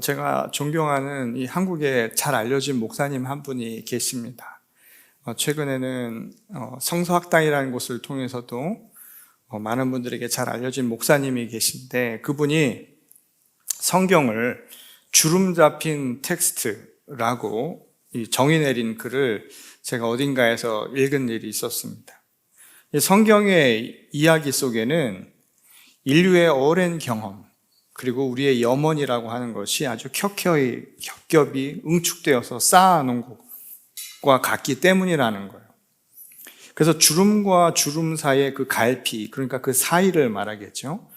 제가 존경하는 이 한국에 잘 알려진 목사님 한 분이 계십니다. 최근에는 성서학당이라는 곳을 통해서도 많은 분들에게 잘 알려진 목사님이 계신데, 그분이 성경을 주름 잡힌 텍스트라고 정의 내린 글을 제가 어딘가에서 읽은 일이 있었습니다. 이 성경의 이야기 속에는 인류의 오랜 경험, 그리고 우리의 염원이라고 하는 것이 아주 겹겹이 응축되어서 쌓아놓은 것과 같기 때문이라는 거예요. 그래서 주름과 주름 사이의 그 갈피, 그러니까 그 사이를 말하겠죠.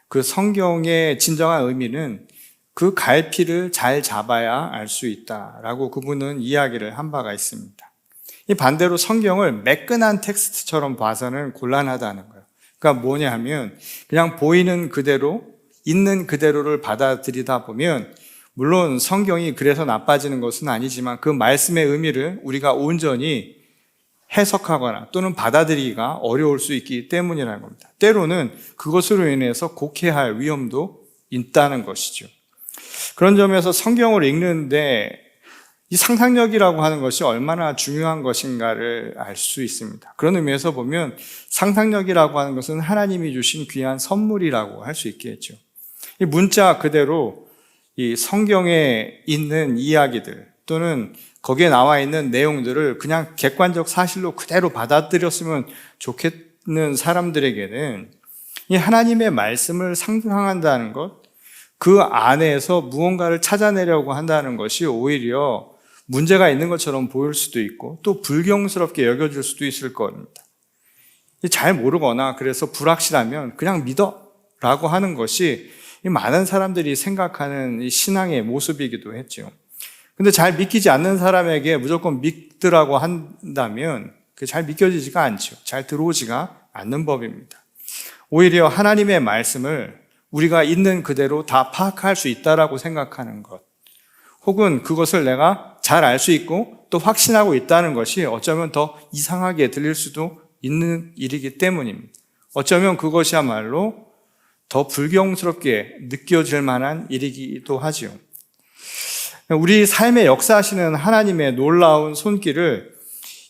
그 성경의 진정한 의미는 그 갈피를 잘 잡아야 알 수 있다라고 그분은 이야기를 한 바가 있습니다. 이 반대로 성경을 매끈한 텍스트처럼 봐서는 곤란하다는 거예요. 그러니까 뭐냐 하면 그냥 보이는 그대로, 있는 그대로를 받아들이다 보면, 물론 성경이 그래서 나빠지는 것은 아니지만 그 말씀의 의미를 우리가 온전히 해석하거나 또는 받아들이기가 어려울 수 있기 때문이라는 겁니다. 때로는 그것으로 인해서 곡해할 위험도 있다는 것이죠. 그런 점에서 성경을 읽는데 이 상상력이라고 하는 것이 얼마나 중요한 것인가를 알 수 있습니다. 그런 의미에서 보면 상상력이라고 하는 것은 하나님이 주신 귀한 선물이라고 할 수 있겠죠. 이 문자 그대로 이 성경에 있는 이야기들 또는 거기에 나와 있는 내용들을 그냥 객관적 사실로 그대로 받아들였으면 좋겠는 사람들에게는 이 하나님의 말씀을 상상한다는 것, 그 안에서 무언가를 찾아내려고 한다는 것이 오히려 문제가 있는 것처럼 보일 수도 있고 또 불경스럽게 여겨질 수도 있을 겁니다. 잘 모르거나 그래서 불확실하면 그냥 믿어 라고 하는 것이 많은 사람들이 생각하는 신앙의 모습이기도 했죠. 근데 잘 믿기지 않는 사람에게 무조건 믿으라고 한다면 그게 잘 믿겨지지가 않죠. 잘 들어오지가 않는 법입니다. 오히려 하나님의 말씀을 우리가 있는 그대로 다 파악할 수 있다라고 생각하는 것, 혹은 그것을 내가 잘 알 수 있고 또 확신하고 있다는 것이 어쩌면 더 이상하게 들릴 수도 있는 일이기 때문입니다. 어쩌면 그것이야말로 더 불경스럽게 느껴질 만한 일이기도 하지요. 우리 삶의 역사하시는 하나님의 놀라운 손길을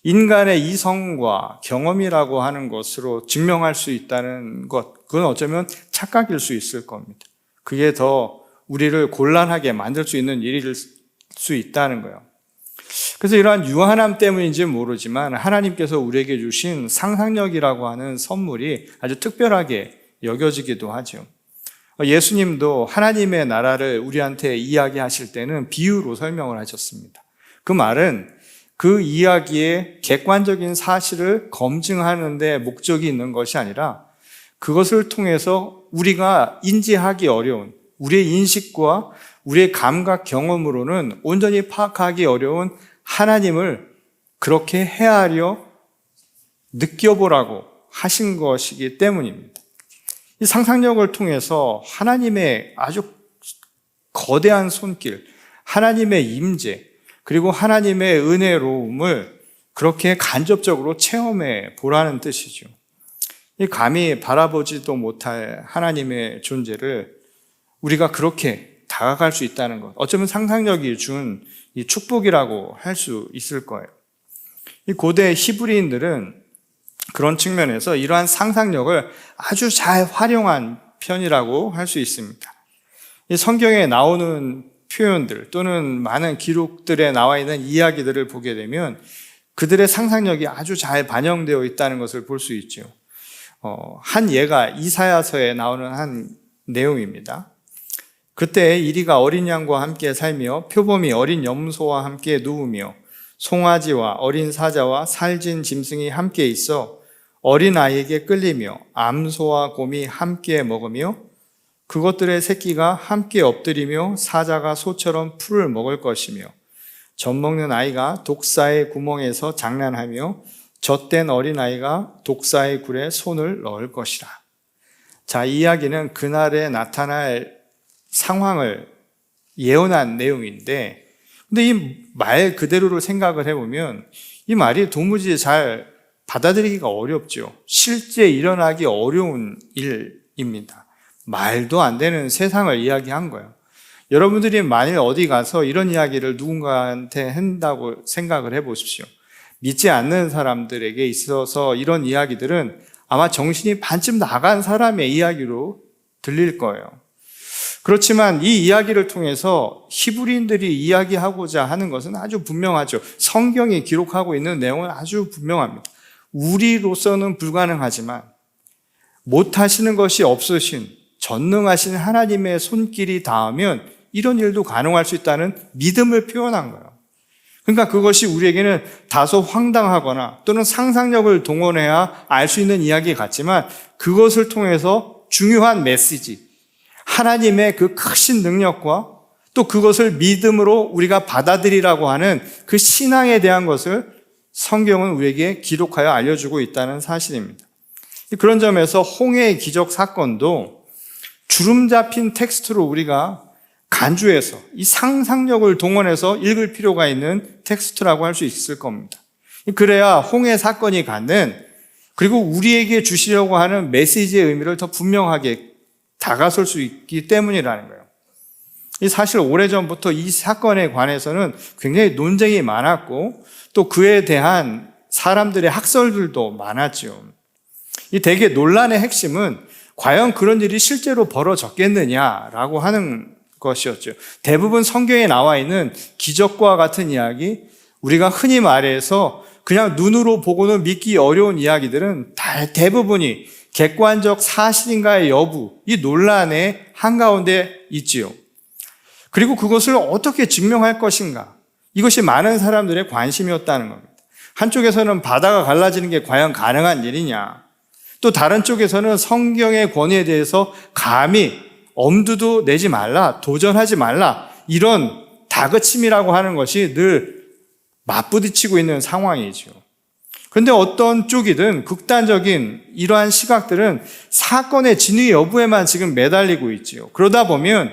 인간의 이성과 경험이라고 하는 것으로 증명할 수 있다는 것, 그건 어쩌면 착각일 수 있을 겁니다. 그게 더 우리를 곤란하게 만들 수 있는 일일 수 있다는 거예요. 그래서 이러한 유한함 때문인지는 모르지만 하나님께서 우리에게 주신 상상력이라고 하는 선물이 아주 특별하게 여겨지기도 하죠. 예수님도 하나님의 나라를 우리한테 이야기하실 때는 비유로 설명을 하셨습니다. 그 말은 그 이야기의 객관적인 사실을 검증하는 데 목적이 있는 것이 아니라 그것을 통해서 우리가 인지하기 어려운, 우리의 인식과 우리의 감각 경험으로는 온전히 파악하기 어려운 하나님을 그렇게 헤아려 느껴보라고 하신 것이기 때문입니다. 이 상상력을 통해서 하나님의 아주 거대한 손길, 하나님의 임재, 그리고 하나님의 은혜로움을 그렇게 간접적으로 체험해 보라는 뜻이죠. 이 감히 바라보지도 못할 하나님의 존재를 우리가 그렇게 다가갈 수 있다는 것, 어쩌면 상상력이 준 이 축복이라고 할 수 있을 거예요. 이 고대 히브리인들은 그런 측면에서 이러한 상상력을 아주 잘 활용한 편이라고 할 수 있습니다. 이 성경에 나오는 표현들 또는 많은 기록들에 나와 있는 이야기들을 보게 되면 그들의 상상력이 아주 잘 반영되어 있다는 것을 볼 수 있죠. 한 예가 이사야서에 나오는 한 내용입니다. 그때 이리가 어린 양과 함께 살며 표범이 어린 염소와 함께 누우며 송아지와 어린 사자와 살진 짐승이 함께 있어 어린 아이에게 끌리며 암소와 곰이 함께 먹으며 그것들의 새끼가 함께 엎드리며 사자가 소처럼 풀을 먹을 것이며 젖먹는 아이가 독사의 구멍에서 장난하며 젖된 어린 아이가 독사의 굴에 손을 넣을 것이라. 자, 이 이야기는 그날에 나타날 상황을 예언한 내용인데, 근데 이 말 그대로를 생각을 해보면 이 말이 도무지 잘 받아들이기가 어렵죠. 실제 일어나기 어려운 일입니다. 말도 안 되는 세상을 이야기한 거예요. 여러분들이 만일 어디 가서 이런 이야기를 누군가한테 한다고 생각을 해보십시오. 믿지 않는 사람들에게 있어서 이런 이야기들은 아마 정신이 반쯤 나간 사람의 이야기로 들릴 거예요. 그렇지만 이 이야기를 통해서 히브리인들이 이야기하고자 하는 것은 아주 분명하죠. 성경이 기록하고 있는 내용은 아주 분명합니다. 우리로서는 불가능하지만 못하시는 것이 없으신 전능하신 하나님의 손길이 닿으면 이런 일도 가능할 수 있다는 믿음을 표현한 거예요. 그러니까 그것이 우리에게는 다소 황당하거나 또는 상상력을 동원해야 알 수 있는 이야기 같지만 그것을 통해서 중요한 메시지, 하나님의 그 크신 능력과 또 그것을 믿음으로 우리가 받아들이라고 하는 그 신앙에 대한 것을 성경은 우리에게 기록하여 알려주고 있다는 사실입니다. 그런 점에서 홍해의 기적 사건도 주름 잡힌 텍스트로 우리가 간주해서 이 상상력을 동원해서 읽을 필요가 있는 텍스트라고 할 수 있을 겁니다. 그래야 홍해 사건이 갖는 그리고 우리에게 주시려고 하는 메시지의 의미를 더 분명하게 다가설 수 있기 때문이라는 거예요. 사실 오래전부터 이 사건에 관해서는 굉장히 논쟁이 많았고 또 그에 대한 사람들의 학설들도 많았죠. 이 대개 논란의 핵심은 과연 그런 일이 실제로 벌어졌겠느냐라고 하는 것이었죠. 대부분 성경에 나와 있는 기적과 같은 이야기, 우리가 흔히 말해서 그냥 눈으로 보고는 믿기 어려운 이야기들은 대부분이 객관적 사실인가의 여부, 이 논란의 한가운데 있지요. 그리고 그것을 어떻게 증명할 것인가, 이것이 많은 사람들의 관심이었다는 겁니다. 한쪽에서는 바다가 갈라지는 게 과연 가능한 일이냐, 또 다른 쪽에서는 성경의 권위에 대해서 감히 엄두도 내지 말라, 도전하지 말라, 이런 다그침이라고 하는 것이 늘 맞부딪히고 있는 상황이죠. 그런데 어떤 쪽이든 극단적인 이러한 시각들은 사건의 진위 여부에만 지금 매달리고 있지요. 그러다 보면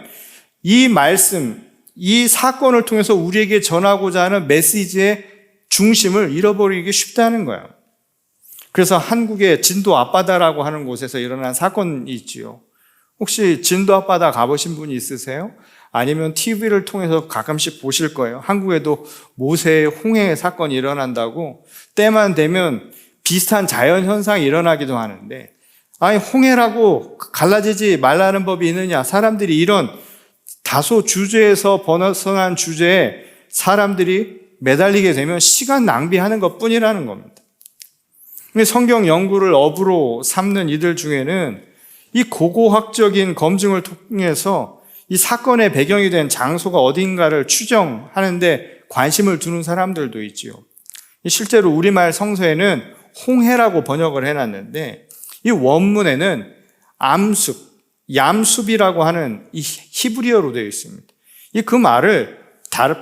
이 말씀, 이 사건을 통해서 우리에게 전하고자 하는 메시지의 중심을 잃어버리기 쉽다는 거예요. 그래서 한국의 진도 앞바다라고 하는 곳에서 일어난 사건이 있지요. 혹시 진도 앞바다 가보신 분이 있으세요? 아니면 TV를 통해서 가끔씩 보실 거예요. 한국에도 모세의 홍해 사건이 일어난다고 때만 되면 비슷한 자연현상이 일어나기도 하는데, 아니 홍해라고 갈라지지 말라는 법이 있느냐, 사람들이 이런 다소 주제에서 벗어난 주제에 사람들이 매달리게 되면 시간 낭비하는 것뿐이라는 겁니다. 근데 성경 연구를 업으로 삼는 이들 중에는 이 고고학적인 검증을 통해서 이 사건의 배경이 된 장소가 어딘가를 추정하는데 관심을 두는 사람들도 있지요. 실제로 우리말 성서에는 홍해라고 번역을 해놨는데 이 원문에는 암숲, 얌숲이라고 하는 이 히브리어로 되어 있습니다. 그 말을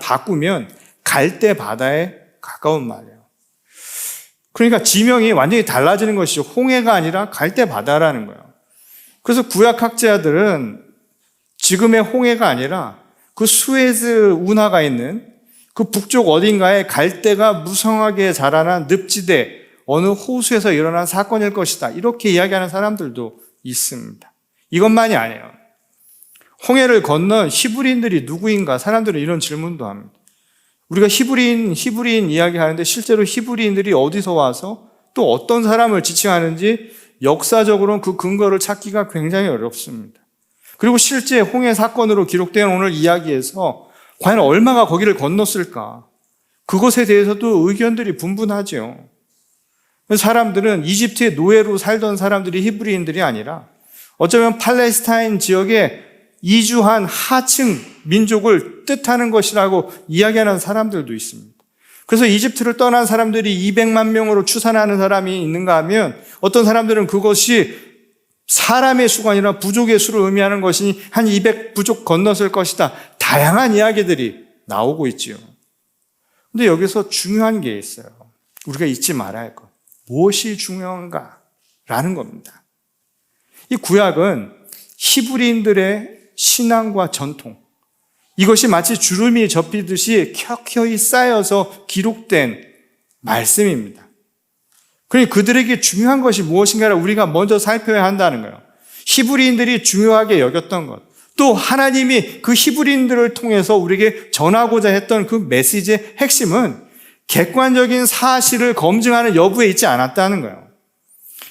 바꾸면 갈대 바다에 가까운 말이에요. 그러니까 지명이 완전히 달라지는 것이죠. 홍해가 아니라 갈대 바다라는 거예요. 그래서 구약학자들은 지금의 홍해가 아니라 그 수에즈 운하가 있는 그 북쪽 어딘가에 갈대가 무성하게 자라난 늪지대, 어느 호수에서 일어난 사건일 것이다, 이렇게 이야기하는 사람들도 있습니다. 이것만이 아니에요. 홍해를 건넌 히브리인들이 누구인가, 사람들은 이런 질문도 합니다. 우리가 히브리인 이야기하는데 실제로 히브리인들이 어디서 와서 또 어떤 사람을 지칭하는지 역사적으로는 그 근거를 찾기가 굉장히 어렵습니다. 그리고 실제 홍해 사건으로 기록된 오늘 이야기에서 과연 얼마가 거기를 건넜을까? 그것에 대해서도 의견들이 분분하죠. 사람들은 이집트의 노예로 살던 사람들이 히브리인들이 아니라 어쩌면 팔레스타인 지역에 이주한 하층 민족을 뜻하는 것이라고 이야기하는 사람들도 있습니다. 그래서 이집트를 떠난 사람들이 200만 명으로 추산하는 사람이 있는가 하면 어떤 사람들은 그것이 사람의 수가 아니라 부족의 수를 의미하는 것이니 한 200부족 건넜을 것이다. 다양한 이야기들이 나오고 있지요. 그런데 여기서 중요한 게 있어요. 우리가 잊지 말아야 할 것. 무엇이 중요한가? 라는 겁니다. 이 구약은 히브리인들의 신앙과 전통, 이것이 마치 주름이 접히듯이 켜켜이 쌓여서 기록된 말씀입니다. 그러니 그들에게 중요한 것이 무엇인가를 우리가 먼저 살펴야 한다는 거예요. 히브리인들이 중요하게 여겼던 것, 또 하나님이 그 히브리인들을 통해서 우리에게 전하고자 했던 그 메시지의 핵심은 객관적인 사실을 검증하는 여부에 있지 않았다는 거예요.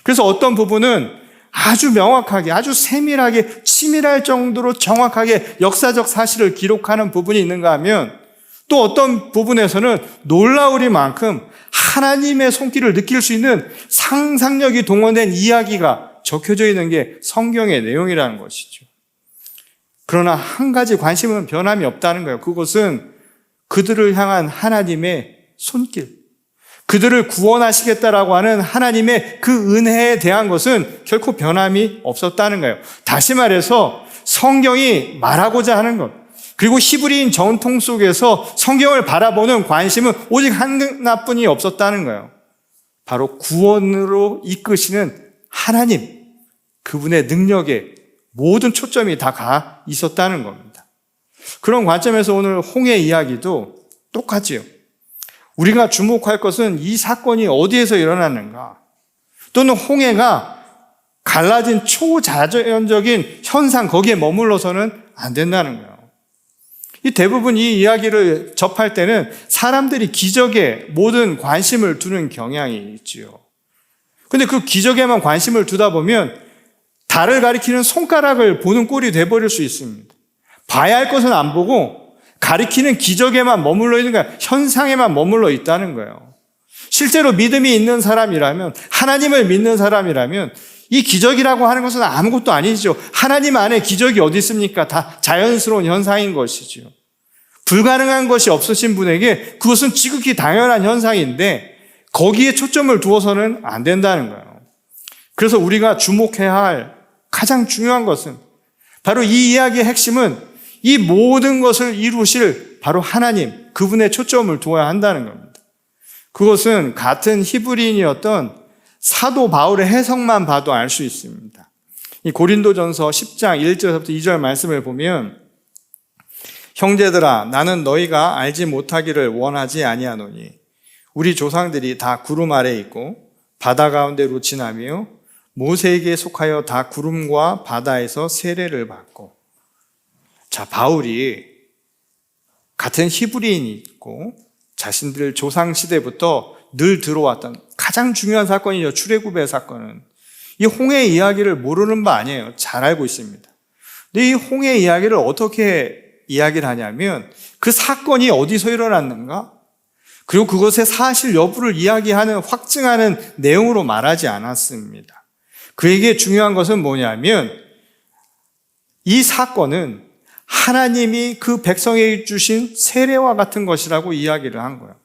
그래서 어떤 부분은 아주 명확하게, 아주 세밀하게, 치밀할 정도로 정확하게 역사적 사실을 기록하는 부분이 있는가 하면 또 어떤 부분에서는 놀라우리만큼 하나님의 손길을 느낄 수 있는 상상력이 동원된 이야기가 적혀져 있는 게 성경의 내용이라는 것이죠. 그러나 한 가지 관심은 변함이 없다는 거예요. 그것은 그들을 향한 하나님의 손길, 그들을 구원하시겠다라고 하는 하나님의 그 은혜에 대한 것은 결코 변함이 없었다는 거예요. 다시 말해서 성경이 말하고자 하는 것, 그리고 히브리인 전통 속에서 성경을 바라보는 관심은 오직 하나뿐이 없었다는 거예요. 바로 구원으로 이끄시는 하나님, 그분의 능력에 모든 초점이 다 가 있었다는 겁니다. 그런 관점에서 오늘 홍해 이야기도 똑같지요. 우리가 주목할 것은 이 사건이 어디에서 일어났는가, 또는 홍해가 갈라진 초자연적인 현상, 거기에 머물러서는 안 된다는 거예요. 대부분 이 이야기를 접할 때는 사람들이 기적에 모든 관심을 두는 경향이 있지요. 근데 그 기적에만 관심을 두다 보면 달을 가리키는 손가락을 보는 꼴이 돼버릴 수 있습니다. 봐야 할 것은 안 보고 가리키는 기적에만 머물러 있는 거야. 현상에만 머물러 있다는 거예요. 실제로 믿음이 있는 사람이라면, 하나님을 믿는 사람이라면 이 기적이라고 하는 것은 아무것도 아니죠. 하나님 안에 기적이 어디 있습니까? 다 자연스러운 현상인 것이지요. 불가능한 것이 없으신 분에게 그것은 지극히 당연한 현상인데 거기에 초점을 두어서는 안 된다는 거예요. 그래서 우리가 주목해야 할 가장 중요한 것은 바로 이 이야기의 핵심은 이 모든 것을 이루실 바로 하나님, 그분의 초점을 두어야 한다는 겁니다. 그것은 같은 히브리인이었던 사도 바울의 해석만 봐도 알 수 있습니다. 이 고린도전서 10장 1절부터 2절 말씀을 보면, 형제들아 나는 너희가 알지 못하기를 원하지 아니하노니 우리 조상들이 다 구름 아래에 있고 바다 가운데로 지나며 모세에게 속하여 다 구름과 바다에서 세례를 받고. 자, 바울이 같은 히브리인이 있고 자신들 조상 시대부터 늘 들어왔던 가장 중요한 사건이죠. 출애굽의 사건은 이 홍해 이야기를 모르는 바 아니에요. 잘 알고 있습니다. 근데 이 홍해 이야기를 어떻게 이야기를 하냐면 그 사건이 어디서 일어났는가, 그리고 그것의 사실 여부를 이야기하는, 확증하는 내용으로 말하지 않았습니다. 그에게 중요한 것은 뭐냐면 이 사건은 하나님이 그 백성에게 주신 세례와 같은 것이라고 이야기를 한 거예요.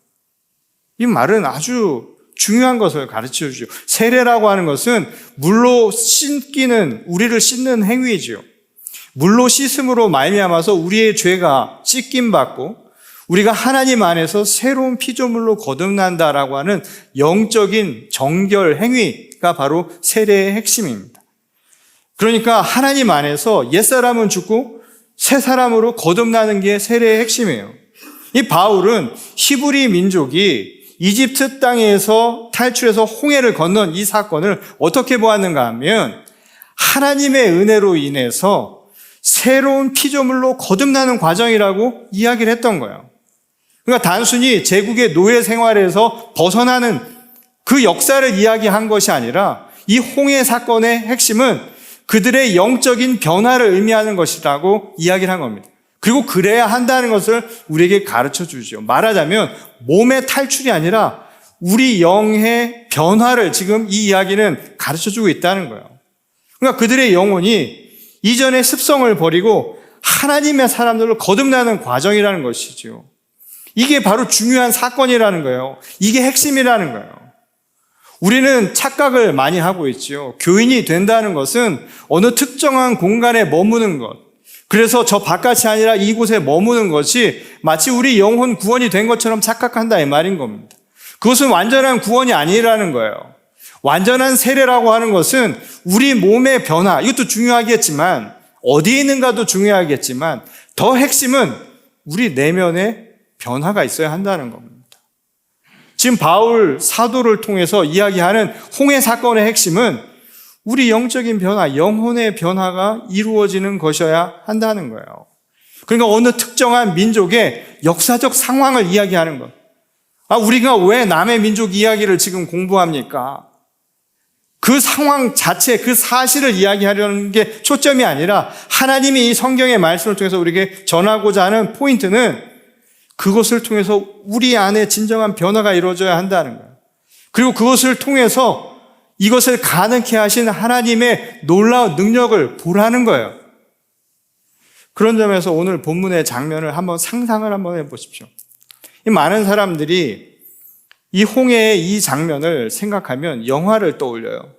이 말은 아주 중요한 것을 가르쳐 주죠. 세례라고 하는 것은 물로 씻기는, 우리를 씻는 행위지요. 물로 씻음으로 말미암아서 우리의 죄가 씻김 받고 우리가 하나님 안에서 새로운 피조물로 거듭난다라고 하는 영적인 정결 행위가 바로 세례의 핵심입니다. 그러니까 하나님 안에서 옛사람은 죽고 새 사람으로 거듭나는 게 세례의 핵심이에요. 이 바울은 히브리 민족이 이집트 땅에서 탈출해서 홍해를 건넌 이 사건을 어떻게 보았는가 하면 하나님의 은혜로 인해서 새로운 피조물로 거듭나는 과정이라고 이야기를 했던 거예요. 그러니까 단순히 제국의 노예 생활에서 벗어나는 그 역사를 이야기한 것이 아니라 이 홍해 사건의 핵심은 그들의 영적인 변화를 의미하는 것이라고 이야기를 한 겁니다. 그리고 그래야 한다는 것을 우리에게 가르쳐 주죠. 말하자면 몸의 탈출이 아니라 우리 영의 변화를 지금 이 이야기는 가르쳐 주고 있다는 거예요. 그러니까 그들의 영혼이 이전의 습성을 버리고 하나님의 사람들로 거듭나는 과정이라는 것이죠. 이게 바로 중요한 사건이라는 거예요. 이게 핵심이라는 거예요. 우리는 착각을 많이 하고 있죠. 교인이 된다는 것은 어느 특정한 공간에 머무는 것, 그래서 저 바깥이 아니라 이곳에 머무는 것이 마치 우리 영혼 구원이 된 것처럼 착각한다 이 말인 겁니다. 그것은 완전한 구원이 아니라는 거예요. 완전한 세례라고 하는 것은 우리 몸의 변화, 이것도 중요하겠지만 어디에 있는가도 중요하겠지만 더 핵심은 우리 내면에 변화가 있어야 한다는 겁니다. 지금 바울 사도를 통해서 이야기하는 홍해 사건의 핵심은 우리 영적인 변화, 영혼의 변화가 이루어지는 것이어야 한다는 거예요. 그러니까 어느 특정한 민족의 역사적 상황을 이야기하는 것. 우리가 왜 남의 민족 이야기를 지금 공부합니까? 그 상황 자체, 그 사실을 이야기하려는 게 초점이 아니라 하나님이 이 성경의 말씀을 통해서 우리에게 전하고자 하는 포인트는 그것을 통해서 우리 안에 진정한 변화가 이루어져야 한다는 거예요. 그리고 그것을 통해서 이것을 가능케 하신 하나님의 놀라운 능력을 보라는 거예요. 그런 점에서 오늘 본문의 장면을 한번 상상을 한번 해보십시오. 이 많은 사람들이 이 홍해의 이 장면을 생각하면 영화를 떠올려요.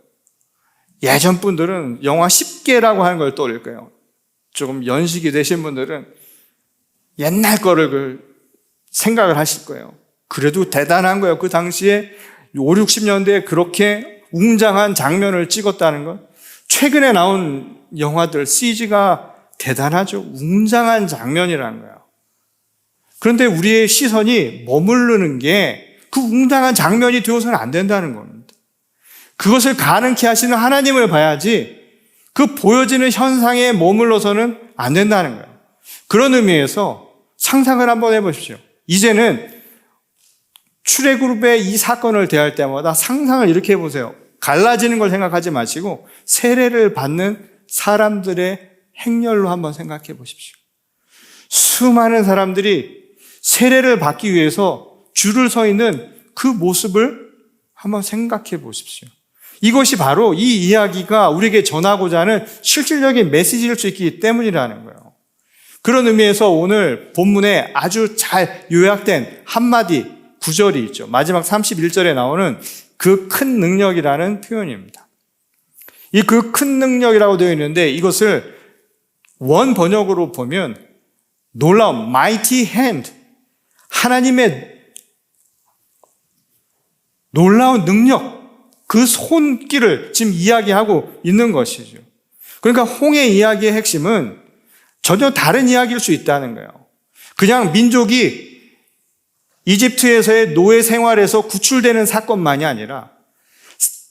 예전 분들은 영화 10개라고 하는 걸 떠올릴 거예요. 조금 연식이 되신 분들은 옛날 거를 생각을 하실 거예요. 그래도 대단한 거예요. 그 당시에 5, 60년대에 그렇게 웅장한 장면을 찍었다는 것. 최근에 나온 영화들 CG가 대단하죠. 웅장한 장면이라는 거예요. 그런데 우리의 시선이 머무르는 게 그 웅장한 장면이 되어서는 안 된다는 겁니다. 그것을 가능케 하시는 하나님을 봐야지 그 보여지는 현상에 머물러서는 안 된다는 거예요. 그런 의미에서 상상을 한번 해보십시오. 이제는 출애굽의 이 사건을 대할 때마다 상상을 이렇게 해보세요. 갈라지는 걸 생각하지 마시고 세례를 받는 사람들의 행렬로 한번 생각해 보십시오. 수많은 사람들이 세례를 받기 위해서 줄을 서 있는 그 모습을 한번 생각해 보십시오. 이것이 바로 이 이야기가 우리에게 전하고자 하는 실질적인 메시지일 수 있기 때문이라는 거예요. 그런 의미에서 오늘 본문에 아주 잘 요약된 한마디 구절이 있죠. 마지막 31절에 나오는 그 큰 능력이라는 표현입니다. 이 그 큰 능력이라고 되어 있는데 이것을 원 번역으로 보면 놀라운 mighty hand, 하나님의 놀라운 능력, 그 손길을 지금 이야기하고 있는 것이죠. 그러니까 홍해 이야기의 핵심은 전혀 다른 이야기일 수 있다는 거예요. 그냥 민족이 이집트에서의 노예 생활에서 구출되는 사건만이 아니라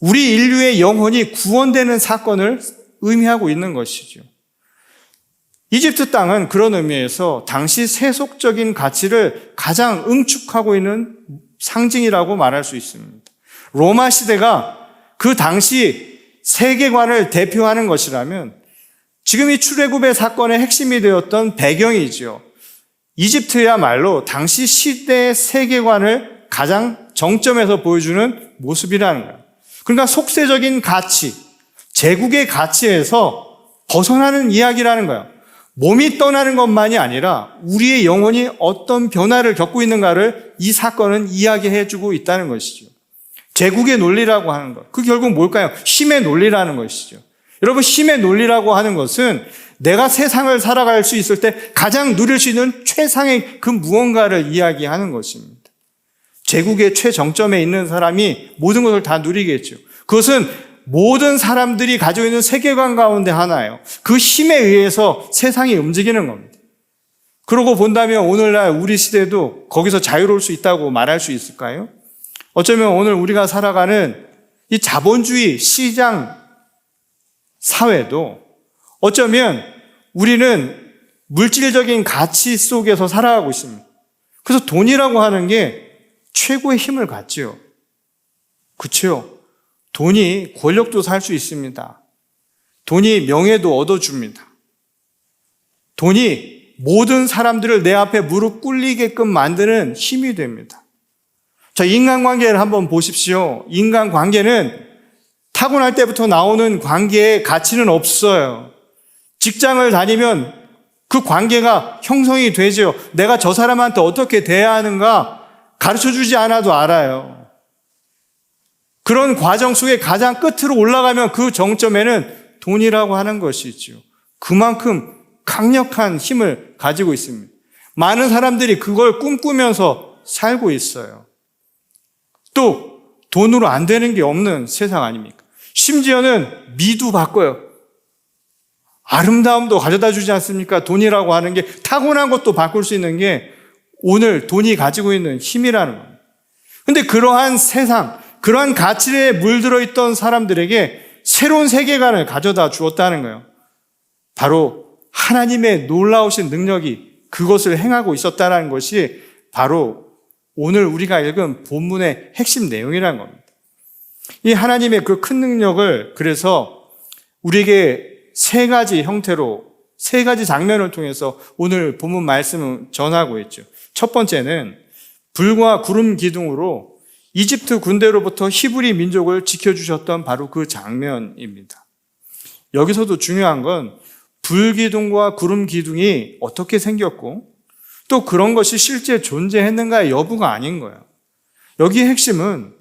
우리 인류의 영혼이 구원되는 사건을 의미하고 있는 것이죠. 이집트 땅은 그런 의미에서 당시 세속적인 가치를 가장 응축하고 있는 상징이라고 말할 수 있습니다. 로마 시대가 그 당시 세계관을 대표하는 것이라면 지금 이 출애굽의 사건의 핵심이 되었던 배경이죠. 이집트야말로 당시 시대의 세계관을 가장 정점에서 보여주는 모습이라는 거예요. 그러니까 속세적인 가치, 제국의 가치에서 벗어나는 이야기라는 거예요. 몸이 떠나는 것만이 아니라 우리의 영혼이 어떤 변화를 겪고 있는가를 이 사건은 이야기해주고 있다는 것이죠. 제국의 논리라고 하는 것, 그 결국 뭘까요? 힘의 논리라는 것이죠. 여러분, 힘의 논리라고 하는 것은 내가 세상을 살아갈 수 있을 때 가장 누릴 수 있는 최상의 그 무언가를 이야기하는 것입니다. 제국의 최정점에 있는 사람이 모든 것을 다 누리겠죠. 그것은 모든 사람들이 가지고 있는 세계관 가운데 하나예요. 그 힘에 의해서 세상이 움직이는 겁니다. 그러고 본다면 오늘날 우리 시대도 거기서 자유로울 수 있다고 말할 수 있을까요? 어쩌면 오늘 우리가 살아가는 이 자본주의 시장 사회도 어쩌면 우리는 물질적인 가치 속에서 살아가고 있습니다. 그래서 돈이라고 하는 게 최고의 힘을 갖지요. 그렇죠? 돈이 권력도 살 수 있습니다. 돈이 명예도 얻어줍니다. 돈이 모든 사람들을 내 앞에 무릎 꿇리게끔 만드는 힘이 됩니다. 자, 인간관계를 한번 보십시오. 인간관계는 타고날 때부터 나오는 관계에 가치는 없어요. 직장을 다니면 그 관계가 형성이 되죠. 내가 저 사람한테 어떻게 대해야 하는가 가르쳐주지 않아도 알아요. 그런 과정 속에 가장 끝으로 올라가면 그 정점에는 돈이라고 하는 것이죠. 그만큼 강력한 힘을 가지고 있습니다. 많은 사람들이 그걸 꿈꾸면서 살고 있어요. 또 돈으로 안 되는 게 없는 세상 아닙니까? 심지어는 미도 바꿔요. 아름다움도 가져다 주지 않습니까? 돈이라고 하는 게 타고난 것도 바꿀 수 있는 게 오늘 돈이 가지고 있는 힘이라는 겁니다. 그런데 그러한 세상, 그러한 가치에 물들어 있던 사람들에게 새로운 세계관을 가져다 주었다는 거예요. 바로 하나님의 놀라우신 능력이 그것을 행하고 있었다는 것이 바로 오늘 우리가 읽은 본문의 핵심 내용이라는 겁니다. 이 하나님의 그 큰 능력을 그래서 우리에게 세 가지 형태로, 세 가지 장면을 통해서 오늘 본문 말씀을 전하고 있죠. 첫 번째는 불과 구름 기둥으로 이집트 군대로부터 히브리 민족을 지켜주셨던 바로 그 장면입니다. 여기서도 중요한 건 불기둥과 구름 기둥이 어떻게 생겼고 또 그런 것이 실제 존재했는가의 여부가 아닌 거예요. 여기의 핵심은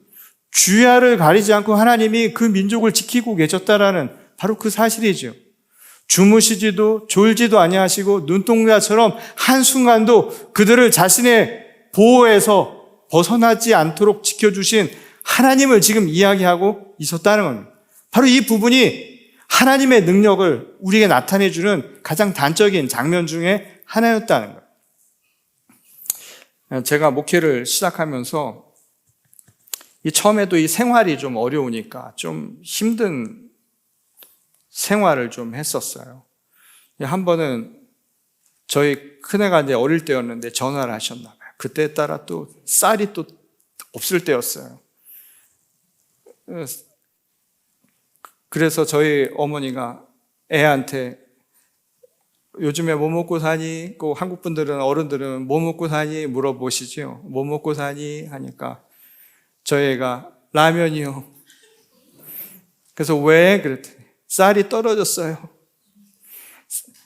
주야를 가리지 않고 하나님이 그 민족을 지키고 계셨다라는 바로 그 사실이죠. 주무시지도 졸지도 아니하시고 눈동자처럼 한순간도 그들을 자신의 보호에서 벗어나지 않도록 지켜주신 하나님을 지금 이야기하고 있었다는 겁니다. 바로 이 부분이 하나님의 능력을 우리에게 나타내주는 가장 단적인 장면 중에 하나였다는 거예요. 제가 목회를 시작하면서 처음에도 이 생활이 좀 어려우니까 좀 힘든 생활을 좀 했었어요. 한 번은 저희 큰애가 이제 어릴 때였는데 전화를 하셨나 봐요. 그때에 따라 또 쌀이 또 없을 때였어요. 그래서 저희 어머니가 애한테 요즘에 뭐 먹고 사니? 그 한국 분들은 어른들은 뭐 먹고 사니? 물어보시죠. 뭐 먹고 사니? 하니까 저희 애가 라면이요. 그래서 왜? 그랬더니 쌀이 떨어졌어요.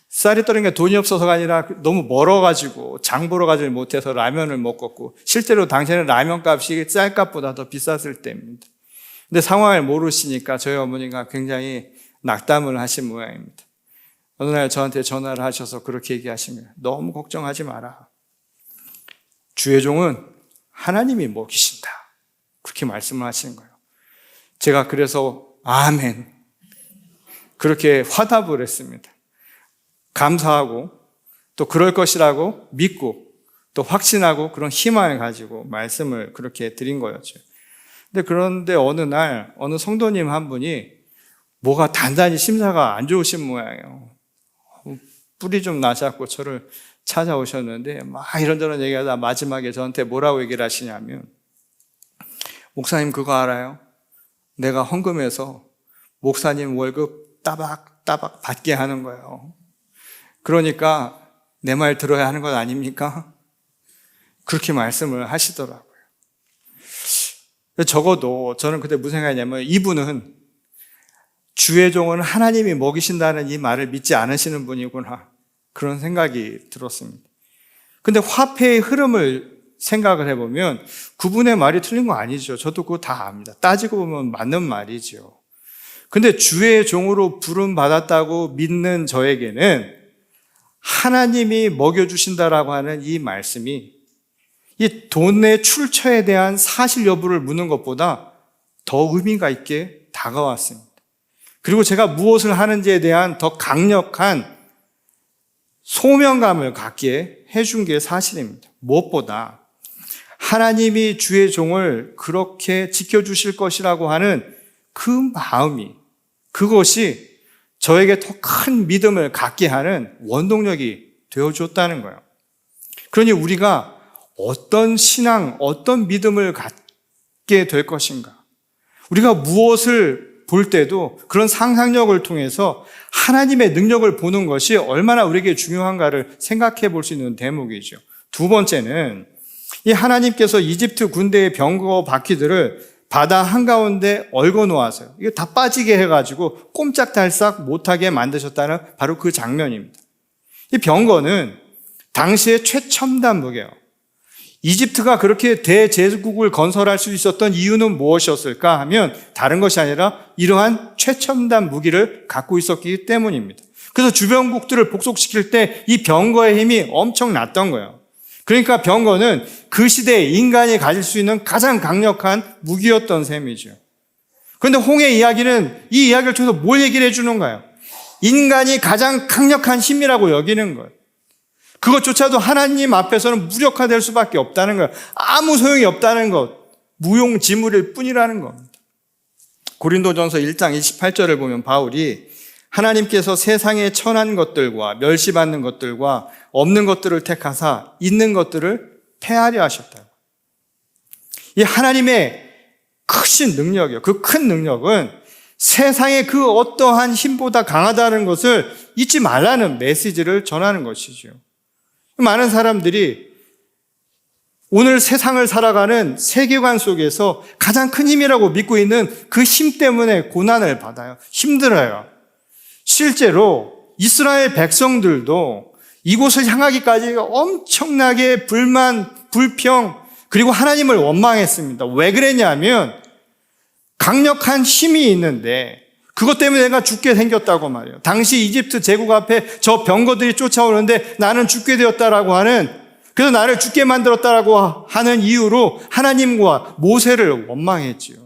쌀이 떨어진 게 돈이 없어서가 아니라 너무 멀어가지고 장 보러 가지 못해서 라면을 먹었고 실제로 당시에는 라면 값이 쌀값보다 더 비쌌을 때입니다. 근데 상황을 모르시니까 저희 어머니가 굉장히 낙담을 하신 모양입니다. 어느 날 저한테 전화를 하셔서 그렇게 얘기하시면 너무 걱정하지 마라. 주의 종은 하나님이 먹이신다. 그렇게 말씀을 하시는 거예요. 제가 그래서 아멘 그렇게 화답을 했습니다. 감사하고 또 그럴 것이라고 믿고 또 확신하고 그런 희망을 가지고 말씀을 그렇게 드린 거였죠. 그런데 어느 날 어느 성도님 한 분이 뭐가 단단히 심사가 안 좋으신 모양이에요. 뿔이 좀 나셨고 저를 찾아오셨는데 막 이런저런 얘기하다 마지막에 저한테 뭐라고 얘기를 하시냐면 목사님 그거 알아요? 내가 헌금해서 목사님 월급 따박따박 받게 하는 거예요. 그러니까 내 말 들어야 하는 것 아닙니까? 그렇게 말씀을 하시더라고요. 적어도 저는 그때 무슨 생각이냐면 이분은 주의 종은 하나님이 먹이신다는 이 말을 믿지 않으시는 분이구나 그런 생각이 들었습니다. 근데 화폐의 흐름을 생각을 해보면 그분의 말이 틀린 거 아니죠. 저도 그거 다 압니다. 따지고 보면 맞는 말이죠. 근데 주의 종으로 부름 받았다고 믿는 저에게는 하나님이 먹여주신다라고 하는 이 말씀이 이 돈의 출처에 대한 사실 여부를 묻는 것보다 더 의미가 있게 다가왔습니다. 그리고 제가 무엇을 하는지에 대한 더 강력한 소명감을 갖게 해준 게 사실입니다. 무엇보다 하나님이 주의 종을 그렇게 지켜주실 것이라고 하는 그 마음이 그것이 저에게 더 큰 믿음을 갖게 하는 원동력이 되어줬다는 거예요. 그러니 우리가 어떤 신앙, 어떤 믿음을 갖게 될 것인가? 우리가 무엇을 볼 때도 그런 상상력을 통해서 하나님의 능력을 보는 것이 얼마나 우리에게 중요한가를 생각해 볼 수 있는 대목이죠. 두 번째는 이 하나님께서 이집트 군대의 병거 바퀴들을 바다 한가운데 얽어 놓아서요. 이게 다 빠지게 해가지고 꼼짝달싹 못하게 만드셨다는 바로 그 장면입니다. 이 병거는 당시의 최첨단 무기예요. 이집트가 그렇게 대제국을 건설할 수 있었던 이유는 무엇이었을까 하면 다른 것이 아니라 이러한 최첨단 무기를 갖고 있었기 때문입니다. 그래서 주변국들을 복속시킬 때 이 병거의 힘이 엄청났던 거예요. 그러니까 병거는 그 시대에 인간이 가질 수 있는 가장 강력한 무기였던 셈이죠. 그런데 홍해 이야기는 이 이야기를 통해서 뭘 얘기를 해주는가요? 인간이 가장 강력한 힘이라고 여기는 거예요. 그것조차도 하나님 앞에서는 무력화될 수밖에 없다는 거예요. 아무 소용이 없다는 것, 무용지물일 뿐이라는 겁니다. 고린도전서 1장 28절을 보면 바울이 하나님께서 세상에 천한 것들과 멸시받는 것들과 없는 것들을 택하사 있는 것들을 폐하려 하셨다. 이 하나님의 크신 능력이요. 그 큰 능력은 세상의 그 어떠한 힘보다 강하다는 것을 잊지 말라는 메시지를 전하는 것이죠. 많은 사람들이 오늘 세상을 살아가는 세계관 속에서 가장 큰 힘이라고 믿고 있는 그 힘 때문에 고난을 받아요. 힘들어요. 실제로 이스라엘 백성들도 이곳을 향하기까지 엄청나게 불만, 불평, 그리고 하나님을 원망했습니다. 왜 그랬냐면 강력한 힘이 있는데 그것 때문에 내가 죽게 생겼다고 말이에요. 당시 이집트 제국 앞에 저 병거들이 쫓아오는데 나는 죽게 되었다라고 하는, 그래서 나를 죽게 만들었다라고 하는 이유로 하나님과 모세를 원망했지요.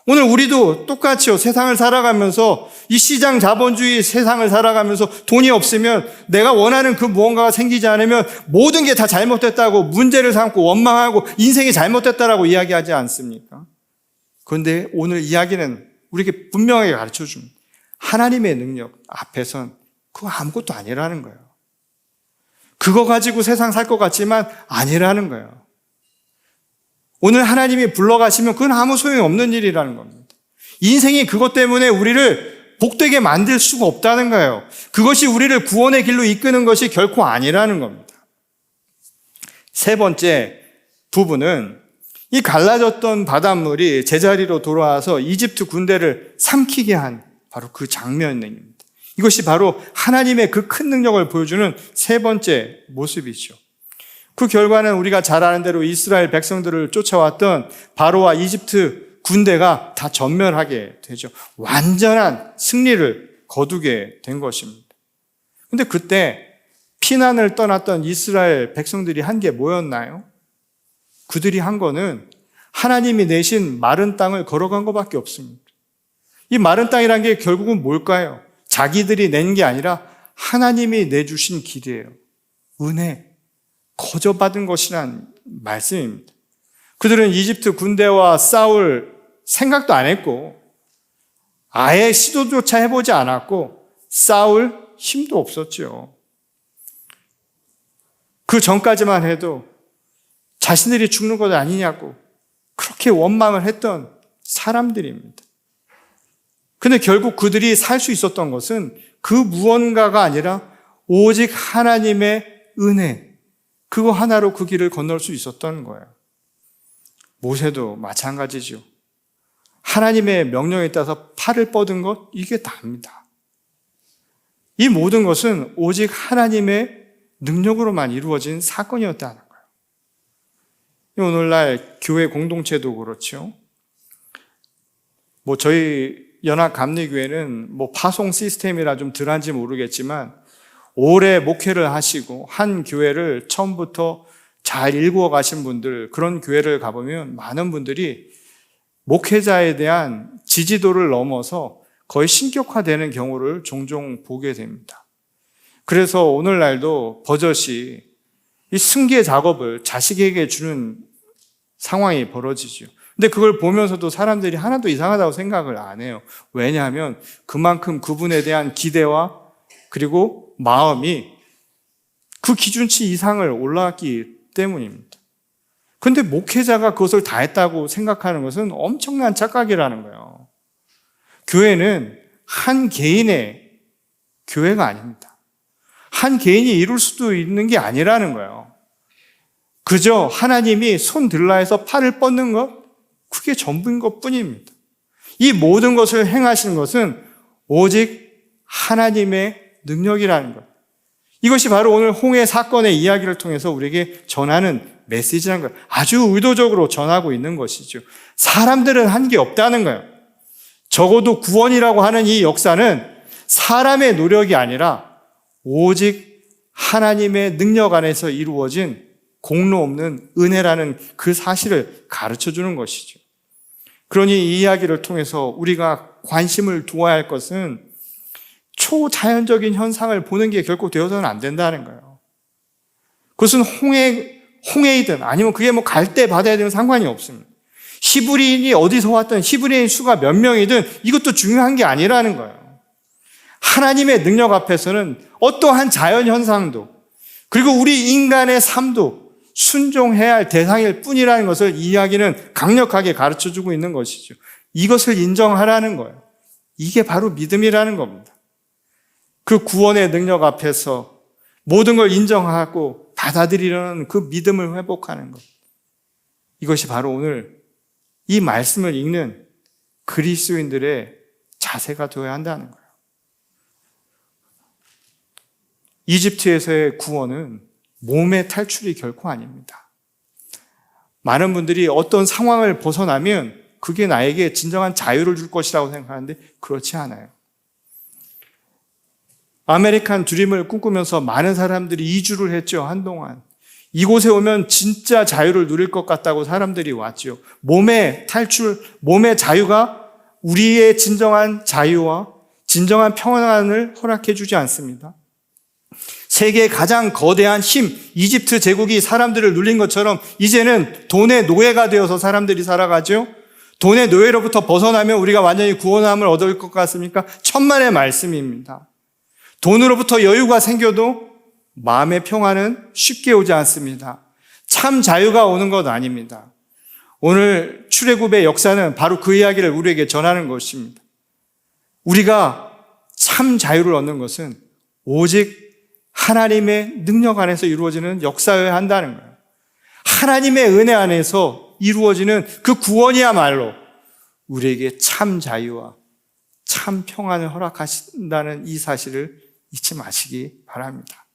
오늘 우리도 똑같이요. 세상을 살아가면서 이 시장 자본주의 세상을 살아가면서 돈이 없으면 내가 원하는 그 무언가가 생기지 않으면 모든 게 다 잘못됐다고 문제를 삼고 원망하고 인생이 잘못됐다라고 이야기하지 않습니까? 그런데 오늘 이야기는 우리에게 분명하게 가르쳐줍니다. 하나님의 능력 앞에선 그거 아무것도 아니라는 거예요. 그거 가지고 세상 살 것 같지만 아니라는 거예요. 오늘 하나님이 불러가시면 그건 아무 소용이 없는 일이라는 겁니다. 인생이 그것 때문에 우리를 복되게 만들 수가 없다는 거예요. 그것이 우리를 구원의 길로 이끄는 것이 결코 아니라는 겁니다. 세 번째 부분은 이 갈라졌던 바닷물이 제자리로 돌아와서 이집트 군대를 삼키게 한 바로 그 장면입니다. 이것이 바로 하나님의 그 큰 능력을 보여주는 세 번째 모습이죠. 그 결과는 우리가 잘 아는 대로 이스라엘 백성들을 쫓아왔던 바로와 이집트 군대가 다 전멸하게 되죠. 완전한 승리를 거두게 된 것입니다. 그런데 그때 피난을 떠났던 이스라엘 백성들이 한 게 뭐였나요? 그들이 한 거는 하나님이 내신 마른 땅을 걸어간 것밖에 없습니다. 이 마른 땅이란 게 결국은 뭘까요? 자기들이 낸 게 아니라 하나님이 내주신 길이에요. 은혜, 거저 받은 것이란 말씀입니다. 그들은 이집트 군대와 싸울 생각도 안 했고 아예 시도조차 해보지 않았고 싸울 힘도 없었죠. 그 전까지만 해도 자신들이 죽는 것 아니냐고 그렇게 원망을 했던 사람들입니다. 근데 결국 그들이 살 수 있었던 것은 그 무언가가 아니라 오직 하나님의 은혜, 그거 하나로 그 길을 건널 수 있었던 거예요. 모세도 마찬가지죠. 하나님의 명령에 따라서 팔을 뻗은 것, 이게 다입니다. 이 모든 것은 오직 하나님의 능력으로만 이루어진 사건이었다는 거예요. 오늘날 교회 공동체도 그렇죠. 저희 연합감리교회는 파송 시스템이라 좀 덜한지 모르겠지만 오래 목회를 하시고 한 교회를 처음부터 잘 일구어 가신 분들, 그런 교회를 가보면 많은 분들이 목회자에 대한 지지도를 넘어서 거의 신격화되는 경우를 종종 보게 됩니다. 그래서 오늘날도 버젓이 이 승계 작업을 자식에게 주는 상황이 벌어지죠. 근데 그걸 보면서도 사람들이 하나도 이상하다고 생각을 안 해요. 왜냐하면 그만큼 그분에 대한 기대와 그리고 마음이 그 기준치 이상을 올라갔기 때문입니다. 그런데 목회자가 그것을 다 했다고 생각하는 것은 엄청난 착각이라는 거예요. 교회는 한 개인의 교회가 아닙니다. 한 개인이 이룰 수도 있는 게 아니라는 거예요. 그저 하나님이 손 들라 해서 팔을 뻗는 것, 그게 전부인 것 뿐입니다. 이 모든 것을 행하시는 것은 오직 하나님의 능력이라는 것. 이것이 바로 오늘 홍해 사건의 이야기를 통해서 우리에게 전하는 메시지라는 거예요. 아주 의도적으로 전하고 있는 것이죠. 사람들은 한 게 없다는 거예요. 적어도 구원이라고 하는 이 역사는 사람의 노력이 아니라 오직 하나님의 능력 안에서 이루어진 공로 없는 은혜라는 그 사실을 가르쳐주는 것이죠. 그러니 이 이야기를 통해서 우리가 관심을 두어야 할 것은 초자연적인 현상을 보는 게 결코 되어서는 안 된다는 거예요. 그것은 홍해이든 아니면 그게 갈대 바다이든 상관이 없습니다. 히브리인이 어디서 왔든 히브리인 수가 몇 명이든 이것도 중요한 게 아니라는 거예요. 하나님의 능력 앞에서는 어떠한 자연현상도 그리고 우리 인간의 삶도 순종해야 할 대상일 뿐이라는 것을 이 이야기는 강력하게 가르쳐주고 있는 것이죠. 이것을 인정하라는 거예요. 이게 바로 믿음이라는 겁니다. 그 구원의 능력 앞에서 모든 걸 인정하고 받아들이려는 그 믿음을 회복하는 것. 이것이 바로 오늘 이 말씀을 읽는 그리스도인들의 자세가 되어야 한다는 거예요. 이집트에서의 구원은 몸의 탈출이 결코 아닙니다. 많은 분들이 어떤 상황을 벗어나면 그게 나에게 진정한 자유를 줄 것이라고 생각하는데 그렇지 않아요. 아메리칸 드림을 꿈꾸면서 많은 사람들이 이주를 했죠, 한동안. 이곳에 오면 진짜 자유를 누릴 것 같다고 사람들이 왔죠. 몸의 탈출, 몸의 자유가 우리의 진정한 자유와 진정한 평안을 허락해 주지 않습니다. 세계의 가장 거대한 힘, 이집트 제국이 사람들을 눌린 것처럼 이제는 돈의 노예가 되어서 사람들이 살아가죠. 돈의 노예로부터 벗어나면 우리가 완전히 구원함을 얻을 것 같습니까? 천만의 말씀입니다. 돈으로부터 여유가 생겨도 마음의 평안은 쉽게 오지 않습니다. 참 자유가 오는 것 아닙니다. 오늘 출애굽의 역사는 바로 그 이야기를 우리에게 전하는 것입니다. 우리가 참 자유를 얻는 것은 오직 하나님의 능력 안에서 이루어지는 역사여야 한다는 거예요. 하나님의 은혜 안에서 이루어지는 그 구원이야말로 우리에게 참 자유와 참 평안을 허락하신다는 이 사실을 잊지 마시기 바랍니다.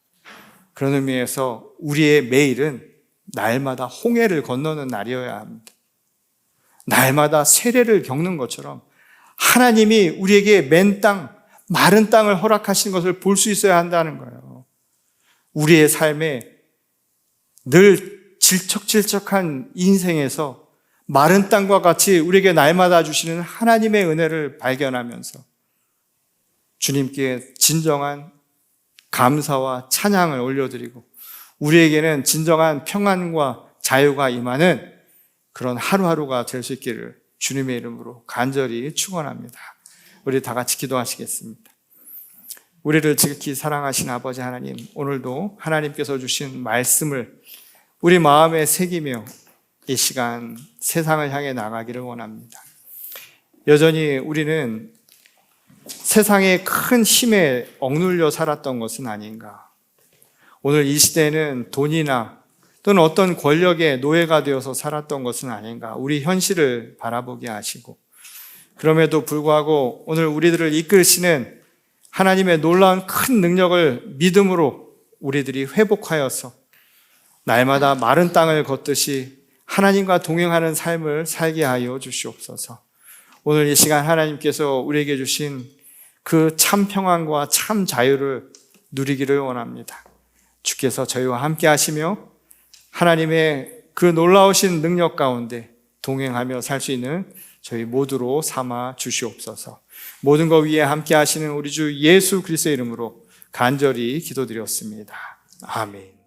그런 의미에서 우리의 매일은 날마다 홍해를 건너는 날이어야 합니다. 날마다 세례를 겪는 것처럼 하나님이 우리에게 맨 땅, 마른 땅을 허락하신 것을 볼 수 있어야 한다는 거예요. 우리의 삶에 늘 질척질척한 인생에서 마른 땅과 같이 우리에게 날마다 주시는 하나님의 은혜를 발견하면서 주님께 진정한 감사와 찬양을 올려드리고 우리에게는 진정한 평안과 자유가 임하는 그런 하루하루가 될 수 있기를 주님의 이름으로 간절히 축원합니다. 우리 다 같이 기도하시겠습니다. 우리를 지극히 사랑하신 아버지 하나님, 오늘도 하나님께서 주신 말씀을 우리 마음에 새기며 이 시간 세상을 향해 나가기를 원합니다. 여전히 우리는 세상의 큰 힘에 억눌려 살았던 것은 아닌가. 오늘 이 시대는 돈이나 또는 어떤 권력의 노예가 되어서 살았던 것은 아닌가. 우리 현실을 바라보게 하시고 그럼에도 불구하고 오늘 우리들을 이끌시는 하나님의 놀라운 큰 능력을 믿음으로 우리들이 회복하여서 날마다 마른 땅을 걷듯이 하나님과 동행하는 삶을 살게 하여 주시옵소서. 오늘 이 시간 하나님께서 우리에게 주신 그 참 평안과 참 자유를 누리기를 원합니다. 주께서 저희와 함께 하시며 하나님의 그 놀라우신 능력 가운데 동행하며 살 수 있는 저희 모두로 삼아 주시옵소서. 모든 것 위에 함께 하시는 우리 주 예수 그리스도의 이름으로 간절히 기도드렸습니다. 아멘.